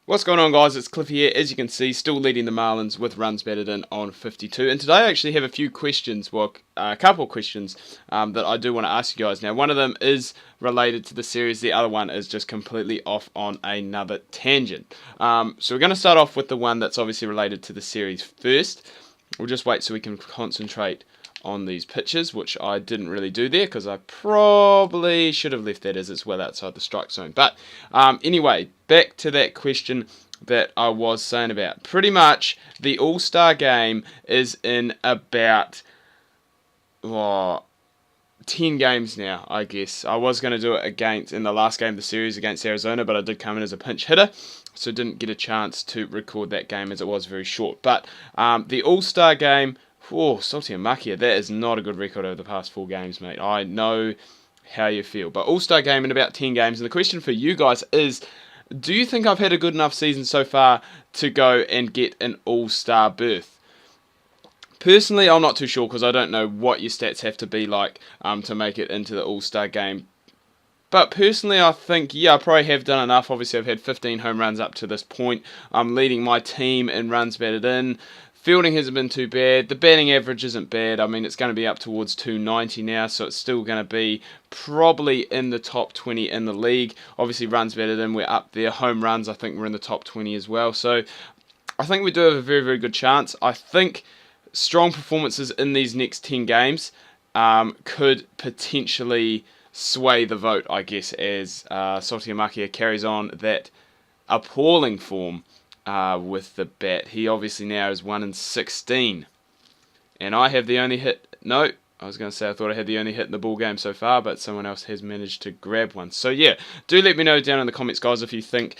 What's going on, guys? It's Cliff here. As you can see, still leading the Marlins with runs batted in on 52. And today I actually have a few questions, well, a couple of questions that I do want to ask you guys. Now, one of them is related to the series. The other one is just completely off on another tangent. So we're going to start off with the one that's obviously related to the series first. We'll just wait so we can concentrate on these pitches, which I didn't really do there because I probably should have left that as it's well outside the strike zone. But anyway, back to that question that I was saying about. Pretty much the All-Star Game is in about 10 games now, I guess. I was going to do it in the last game of the series against Arizona, but I did come in as a pinch hitter, so didn't get a chance to record that game as it was very short. But the All-Star Game, salty and mucky, that is not a good record over the past 4 games, mate. I know how you feel. But All-Star Game in about 10 games, and the question for you guys is, do you think I've had a good enough season so far to go and get an All-Star berth? Personally, I'm not too sure because I don't know what your stats have to be like to make it into the All-Star Game. But personally, I think, I probably have done enough. Obviously, I've had 15 home runs up to this point. I'm leading my team in runs batted in. Fielding hasn't been too bad. The batting average isn't bad. I mean, it's going to be up towards 290 now, so it's still going to be probably in the top 20 in the league. Obviously, runs batted in, we're up there. Home runs, I think we're in the top 20 as well. So I think we do have a very, very good chance. I think strong performances in these next 10 games could potentially sway the vote, I guess, as Salty Amakia carries on that appalling form with the bat. He obviously now is 1-16, and I have the only hit. No, I was going to say I thought I had the only hit in the ball game so far, but someone else has managed to grab one. So yeah, do let me know down in the comments, guys, if you think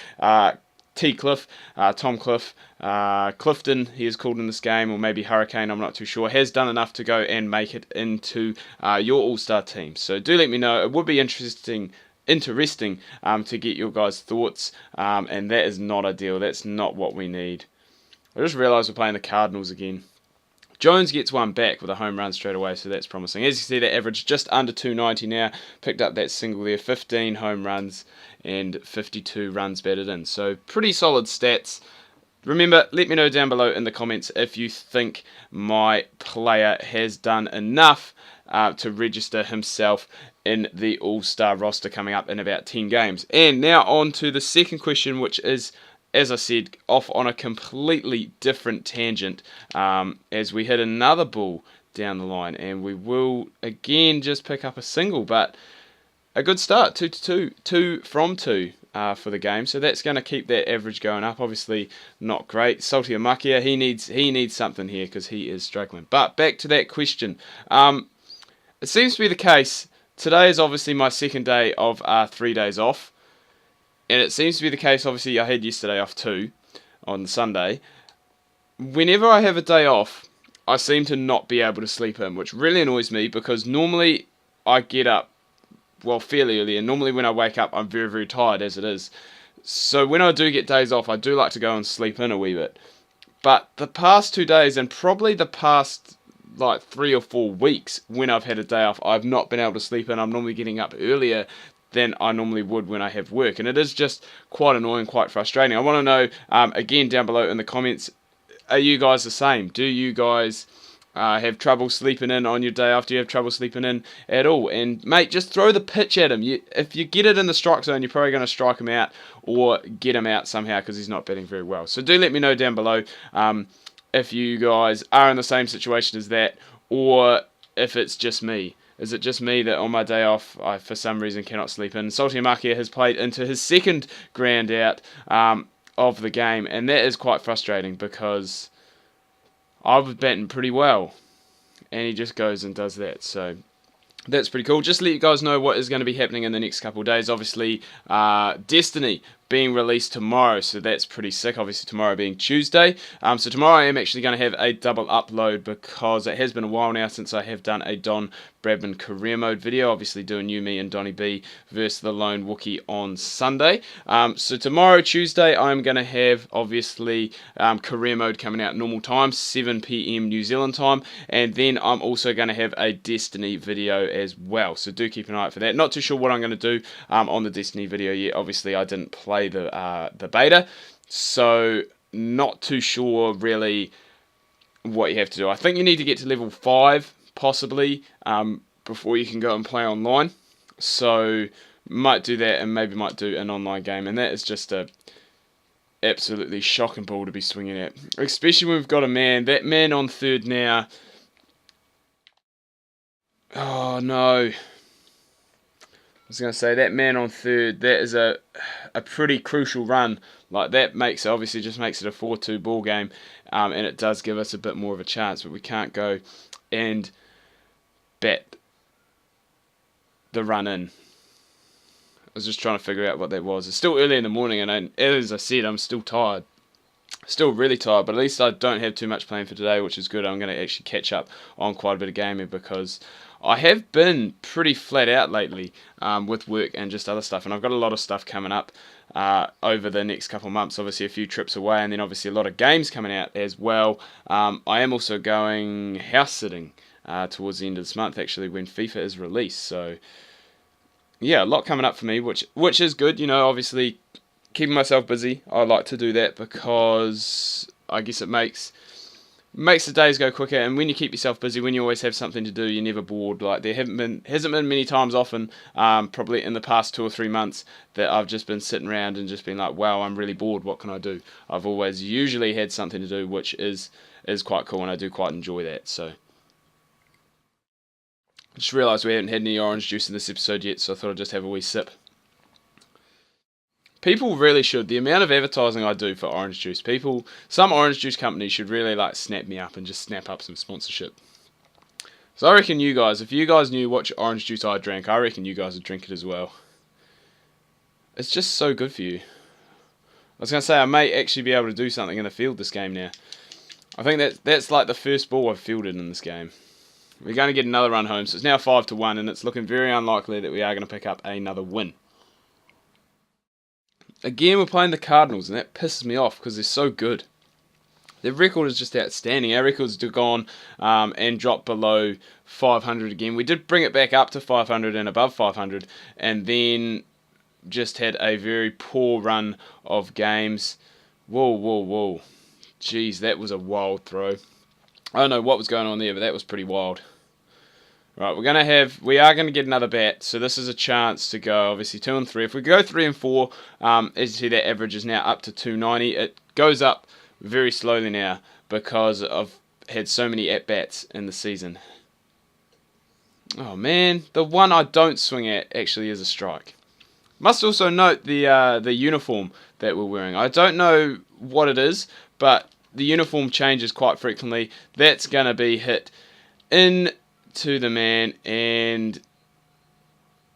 T. Cliff, Tom Cliff, Clifton, he is called in this game, or maybe Hurricane, I'm not too sure, has done enough to go and make it into your All-Star team. So do let me know. It would be interesting to get your guys' thoughts, and that is not ideal. That's not what we need. I just realised we're playing the Cardinals again. Jones gets one back with a home run straight away, so that's promising. As you see, that average just under 290 now. Picked up that single there, 15 home runs and 52 runs batted in. So pretty solid stats. Remember, let me know down below in the comments if you think my player has done enough to register himself in the All-Star roster coming up in about 10 games. And now on to the second question, which is, as I said, off on a completely different tangent as we hit another ball down the line. And we will, again, just pick up a single, but a good start, 2-2, 2 from 2 for the game. So that's going to keep that average going up. Obviously not great. Salty Amakia, he needs something here because he is struggling. But back to that question. It seems to be the case. Today is obviously my second day of 3 days off. And it seems to be the case, obviously I had yesterday off too, on Sunday. Whenever I have a day off, I seem to not be able to sleep in, which really annoys me because normally I get up, fairly early, and normally when I wake up I'm very, very tired as it is. So when I do get days off, I do like to go and sleep in a wee bit. But the past 2 days, and probably the past 3 or 4 weeks when I've had a day off, I've not been able to sleep in. I'm normally getting up earlier than I normally would when I have work, and it is just quite annoying, quite frustrating. I want to know, again, down below in the comments, are you guys the same? Do you guys have trouble sleeping in on your day off? Do you have trouble sleeping in at all? And mate, just throw the pitch at him. If you get it in the strike zone, you're probably going to strike him out or get him out somehow because he's not batting very well. So do let me know down below if you guys are in the same situation as that, or if it's just me. Is it just me that on my day off I for some reason cannot sleep in? Salty Amakia has played into his second ground out of the game, and that is quite frustrating because I was batting pretty well and he just goes and does that. So that's pretty cool. Just to let you guys know what is going to be happening in the next couple of days. Obviously Destiny being released tomorrow, so that's pretty sick. Obviously tomorrow being Tuesday, so tomorrow I am actually going to have a double upload because it has been a while now since I have done a Don Bradman career mode video. Obviously doing you, me and Donnie B versus the Lone Wookie on Sunday. So tomorrow, Tuesday, I'm going to have obviously career mode coming out normal time, 7 PM New Zealand time, and then I'm also going to have a Destiny video as well, so do keep an eye out for that. Not too sure what I'm going to do on the Destiny video yet. Obviously I didn't play play the beta. So not too sure really what you have to do. I think you need to get to level 5 possibly before you can go and play online. So might do that, and maybe might do an online game, and that is just a absolutely shocking ball to be swinging at, especially when we've got that man on third now. Oh no, I was going to say, that man on third, that is a pretty crucial run. Like, that makes it, obviously just makes it a 4-2 ball game, and it does give us a bit more of a chance, but we can't go and bat the run in. I was just trying to figure out what that was. It's still early in the morning, and as I said, I'm still tired. Still really tired, but at least I don't have too much planned for today, which is good. I'm going to actually catch up on quite a bit of gaming, because I have been pretty flat out lately with work and just other stuff, and I've got a lot of stuff coming up over the next couple of months. Obviously a few trips away, and then obviously a lot of games coming out as well. I am also going house sitting towards the end of this month, actually, when FIFA is released. So yeah, a lot coming up for me, which is good. You know, obviously keeping myself busy. I like to do that because I guess it makes the days go quicker, and when you keep yourself busy, when you always have something to do, you're never bored. Like, there hasn't been many times often, probably in the past 2 or 3 months, that I've just been sitting around and just been like, wow, I'm really bored, what can I do? I've always usually had something to do, which is quite cool, and I do quite enjoy that. So I just realised we haven't had any orange juice in this episode yet, so I thought I'd just have a wee sip. People really should. The amount of advertising I do for orange juice, some orange juice companies should really like snap me up and just snap up some sponsorship. So I reckon you guys, if you guys knew what orange juice I drank, I reckon you guys would drink it as well. It's just so good for you. I was going to say, I may actually be able to do something in the field this game now. I think that's like the first ball I've fielded in this game. We're going to get another run home, so it's now 5-1, and it's looking very unlikely that we are going to pick up another win. Again, we're playing the Cardinals, and that pisses me off because they're so good. Their record is just outstanding. Our record's gone and dropped below 500 again. We did bring it back up to 500 and above 500, and then just had a very poor run of games. Whoa. Jeez, that was a wild throw. I don't know what was going on there, but that was pretty wild. Right, we are going to get another bat, so this is a chance to go, obviously, 2 and 3. If we go 3 and 4, as you see, that average is now up to 290. It goes up very slowly now because I've had so many at-bats in the season. Oh, man, the one I don't swing at actually is a strike. Must also note the uniform that we're wearing. I don't know what it is, but the uniform changes quite frequently. That's going to be hit in to the man, and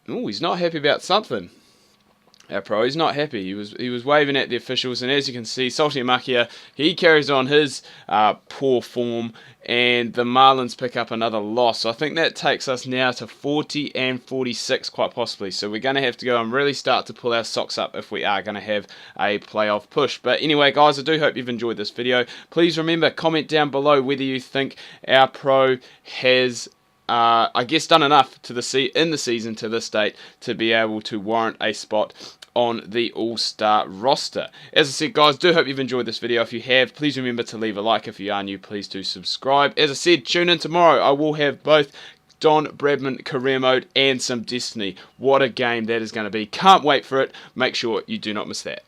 he's not happy about something. Our pro, he's not happy. He was waving at the officials, and as you can see, Salty Makia, he carries on his poor form, and the Marlins pick up another loss. So I think that takes us now to 40 and 46 quite possibly. So we're going to have to go and really start to pull our socks up if we are going to have a playoff push. But anyway, guys, I do hope you've enjoyed this video. Please remember, comment down below whether you think our pro has I guess done enough in the season to this date to be able to warrant a spot on the All-Star roster. As I said, guys, do hope you've enjoyed this video. If you have, please remember to leave a like. If you are new, please do subscribe. As I said, tune in tomorrow. I will have both Don Bradman career mode and some Destiny. What a game that is going to be. Can't wait for it. Make sure you do not miss that.